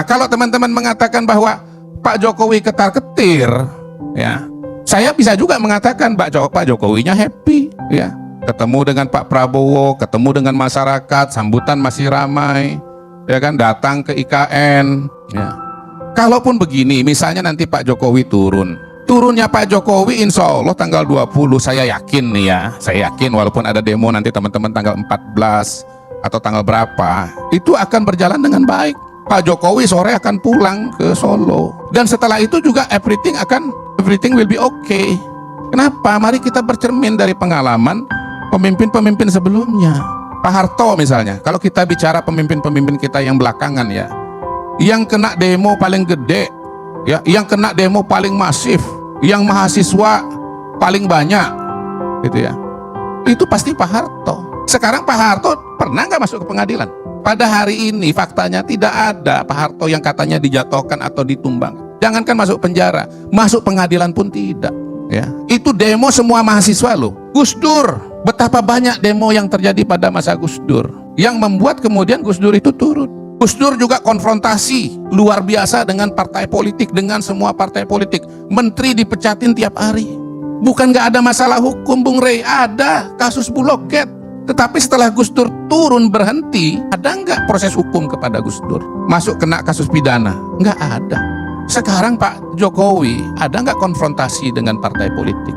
Nah, kalau teman-teman mengatakan bahwa Pak Jokowi ketar-ketir, ya, saya bisa juga mengatakan Pak Jokowinya happy, ya. Ketemu dengan Pak Prabowo, ketemu dengan masyarakat, sambutan masih ramai, ya kan, datang ke IKN, ya. Kalaupun begini, misalnya nanti Pak Jokowi turunnya Pak Jokowi insya Allah tanggal 20, saya yakin nih ya, saya yakin walaupun ada demo nanti teman-teman tanggal 14 atau tanggal berapa, itu akan berjalan dengan baik. Pak Jokowi sore akan pulang ke Solo, dan setelah itu juga everything will be okay. Kenapa? Mari kita bercermin dari pengalaman pemimpin-pemimpin sebelumnya. Pak Harto misalnya, kalau kita bicara pemimpin-pemimpin kita yang belakangan ya, yang kena demo paling gede, ya, yang kena demo paling masif, yang mahasiswa paling banyak, gitu ya, itu pasti Pak Harto. Sekarang Pak Harto pernah nggak masuk ke pengadilan? Pada hari ini faktanya tidak ada Pak Harto yang katanya dijatuhkan atau ditumbang. Jangankan masuk penjara, masuk pengadilan pun tidak. Ya, itu demo semua mahasiswa loh. Gus Dur, betapa banyak demo yang terjadi pada masa Gus Dur, yang membuat kemudian Gus Dur itu turun. Gus Dur juga konfrontasi luar biasa dengan partai politik, dengan semua partai politik. Menteri dipecatin tiap hari. Bukan nggak ada masalah hukum, Bung Rey, ada kasus Bulog Gate. Tetapi setelah Gus Dur turun berhenti, ada nggak proses hukum kepada Gus Dur? Masuk kena kasus pidana? Nggak ada. Sekarang Pak Jokowi, ada nggak konfrontasi dengan partai politik?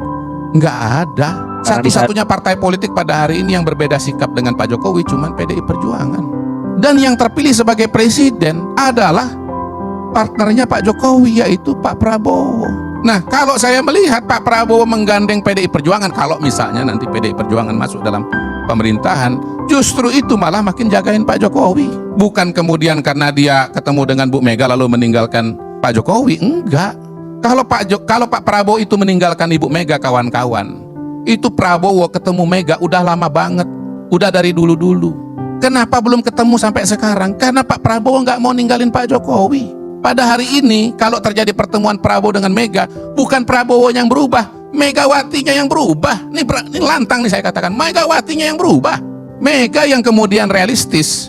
Nggak ada. Satu-satunya partai politik pada hari ini yang berbeda sikap dengan Pak Jokowi cuma PDI Perjuangan. Dan yang terpilih sebagai presiden adalah partnernya Pak Jokowi, yaitu Pak Prabowo. Nah, kalau saya melihat Pak Prabowo menggandeng PDI Perjuangan, kalau misalnya nanti PDI Perjuangan masuk dalam pemerintahan, justru itu malah makin jagain Pak Jokowi. Bukan kemudian karena dia ketemu dengan Bu Mega lalu meninggalkan Pak Jokowi, enggak. Kalau Pak Prabowo itu meninggalkan Ibu Mega, kawan-kawan, itu Prabowo ketemu Mega udah lama banget, udah dari dulu-dulu. Kenapa belum ketemu sampai sekarang? Karena Pak Prabowo nggak mau ninggalin Pak Jokowi. Pada hari ini, kalau terjadi pertemuan Prabowo dengan Mega, bukan Prabowo yang berubah, Megawatinya yang berubah. Ini lantang nih saya katakan, Megawatinya yang berubah. Mega yang kemudian realistis,